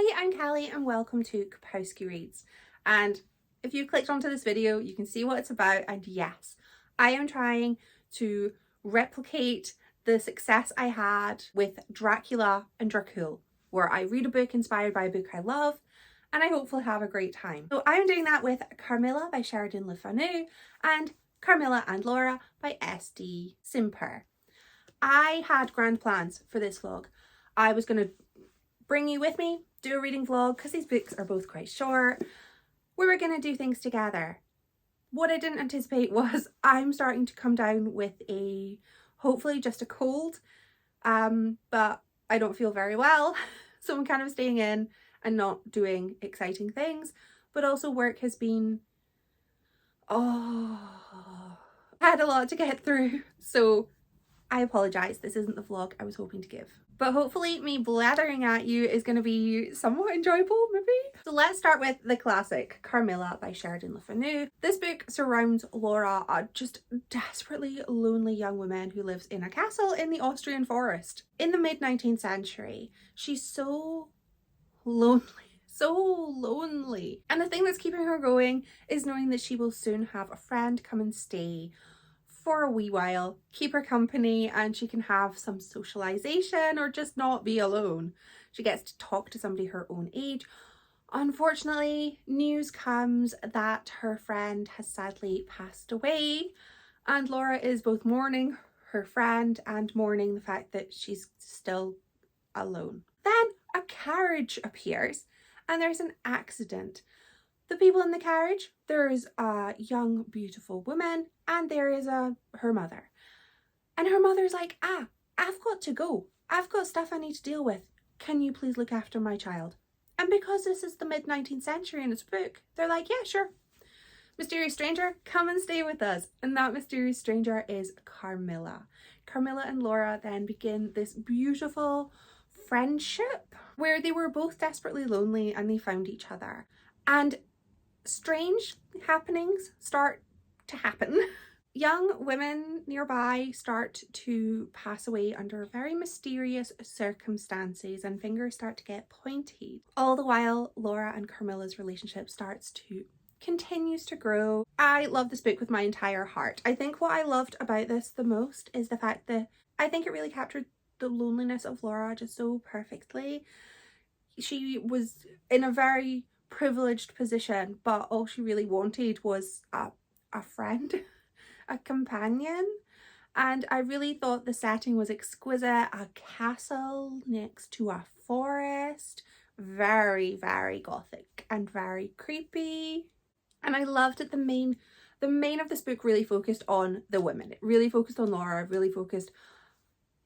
Hi, I'm Callie and welcome to Kapowski Reads. And if you clicked onto this video, you can see what it's about. And yes, I am trying to replicate the success I had with Dracula and Dracul, where I read a book inspired by a book I love and I hopefully have a great time. So I'm doing that with Carmilla by Sheridan Le Fanu and Carmilla and Laura by SD Simper. I had grand plans for this vlog. I was going to bring you with me, do a reading vlog, because these books are both quite short. We were going to do things together. What I didn't anticipate was I'm starting to come down with hopefully just a cold, but I don't feel very well. So I'm kind of staying in and not doing exciting things, but also work has been, I had a lot to get through. So I apologise, this isn't the vlog I was hoping to give. But hopefully me blathering at you is going to be somewhat enjoyable, maybe? So let's start with the classic, Carmilla by Sheridan Le Fanu. This book surrounds Laura, a just desperately lonely young woman who lives in a castle in the Austrian forest. In the mid-19th century, she's so lonely. So lonely. And the thing that's keeping her going is knowing that she will soon have a friend come and stay for a wee while, keep her company, and she can have some socialization or just not be alone. She gets to talk to somebody her own age. Unfortunately, news comes that her friend has sadly passed away, and Laura is both mourning her friend and mourning the fact that she's still alone. Then a carriage appears and there's an accident. The people in the carriage, there is a young beautiful woman and there is her mother. And her mother's like, I've got to go. I've got stuff I need to deal with. Can you please look after my child? And because this is the mid-19th century and it's a book, they're like, yeah, sure. Mysterious stranger, come and stay with us. And that mysterious stranger is Carmilla. Carmilla and Laura then begin this beautiful friendship where they were both desperately lonely and they found each other. And strange happenings start to happen. Young women nearby start to pass away under very mysterious circumstances and fingers start to get pointed. All the while, Laura and Carmilla's relationship continues to grow. I love this book with my entire heart. I think what I loved about this the most is the fact that I think it really captured the loneliness of Laura just so perfectly. She was in a very privileged position, but all she really wanted was a friend, a companion. And I really thought the setting was exquisite. A castle next to a forest, very, very gothic and very creepy. And I loved that the main of this book really focused on the women. It really focused on Laura, really focused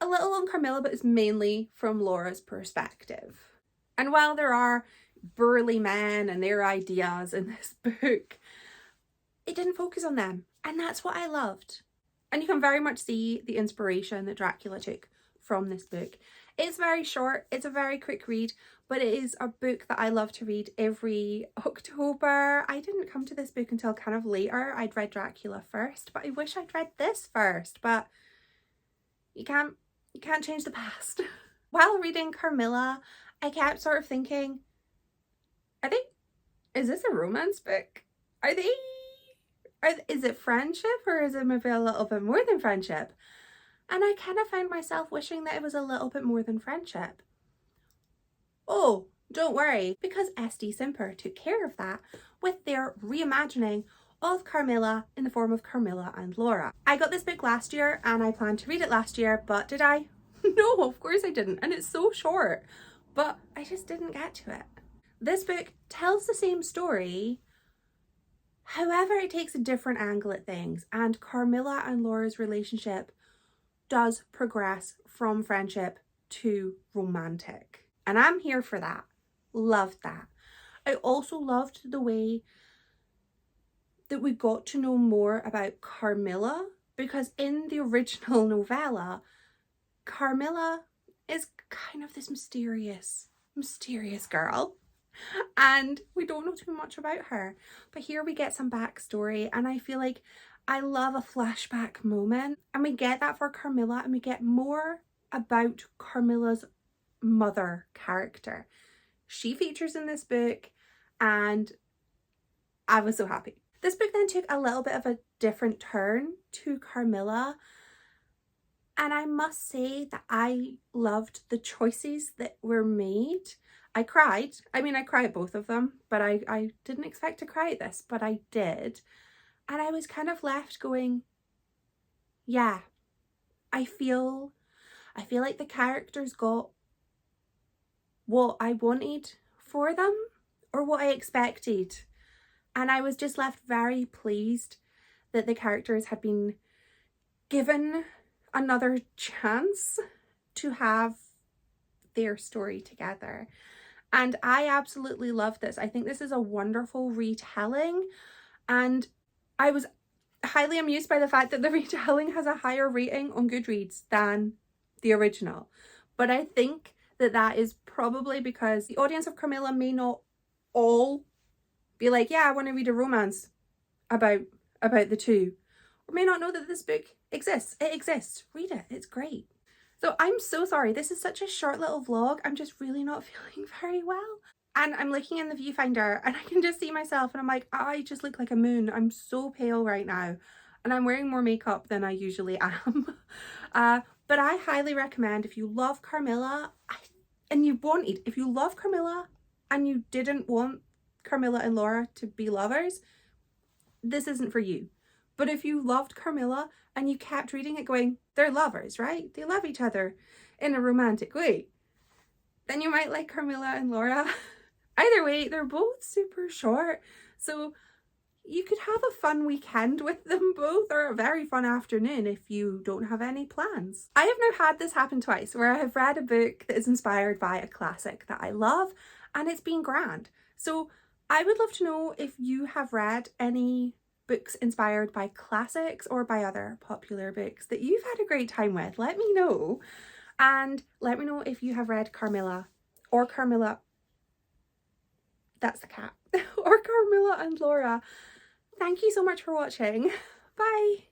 a little on Carmilla, but it's mainly from Laura's perspective. And while there are burly men and their ideas in this book, it didn't focus on them, and that's what I loved. And you can very much see the inspiration that Dracula took from this book. It's very short, it's a very quick read, but it is a book that I love to read every October. I didn't come to this book until kind of later. I'd read Dracula first, but I wish I'd read this first, but you can't change the past. While reading Carmilla, I kept sort of thinking, is this a romance book? Is it friendship, or is it maybe a little bit more than friendship? And I kind of found myself wishing that it was a little bit more than friendship. Oh, don't worry, because SD Simper took care of that with their reimagining of Carmilla in the form of Carmilla and Laura. I got this book last year and I planned to read it last year, but did I? No, of course I didn't. And it's so short, but I just didn't get to it. This book tells the same story, however it takes a different angle at things, and Carmilla and Laura's relationship does progress from friendship to romantic. And I'm here for that. Loved that. I also loved the way that we got to know more about Carmilla, because in the original novella, Carmilla is kind of this mysterious girl. And we don't know too much about her, but here we get some backstory, and I feel like I love a flashback moment, and we get that for Carmilla, and we get more about Carmilla's mother character. She features in this book and I was so happy. This book then took a little bit of a different turn to Carmilla, and I must say that I loved the choices that were made. I cried. I mean, I cried at both of them, but I didn't expect to cry at this, but I did. And I was kind of left going, yeah, I feel like the characters got what I wanted for them or what I expected. And I was just left very pleased that the characters had been given another chance to have their story together. And I absolutely love this. I think this is a wonderful retelling, and I was highly amused by the fact that the retelling has a higher rating on Goodreads than the original. But I think that that is probably because the audience of Carmilla may not all be like, yeah, I want to read a romance about the two, or may not know that this book exists. It exists. Read it. It's great. So I'm so sorry. This is such a short little vlog. I'm just really not feeling very well. And I'm looking in the viewfinder and I can just see myself and I'm like, I just look like a moon. I'm so pale right now. And I'm wearing more makeup than I usually am. But I highly recommend, if you love Carmilla if you love Carmilla and you didn't want Carmilla and Laura to be lovers, this isn't for you. But if you loved Carmilla and you kept reading it going, they're lovers, right? They love each other in a romantic way, then you might like Carmilla and Laura. Either way, they're both super short, so you could have a fun weekend with them both, or a very fun afternoon if you don't have any plans. I have now had this happen twice, where I have read a book that is inspired by a classic that I love, and it's been grand. So I would love to know if you have read any books inspired by classics or by other popular books that you've had a great time with. Let me know. And let me know if you have read Carmilla, or Carmilla, that's the cat, or Carmilla and Laura. Thank you so much for watching. Bye.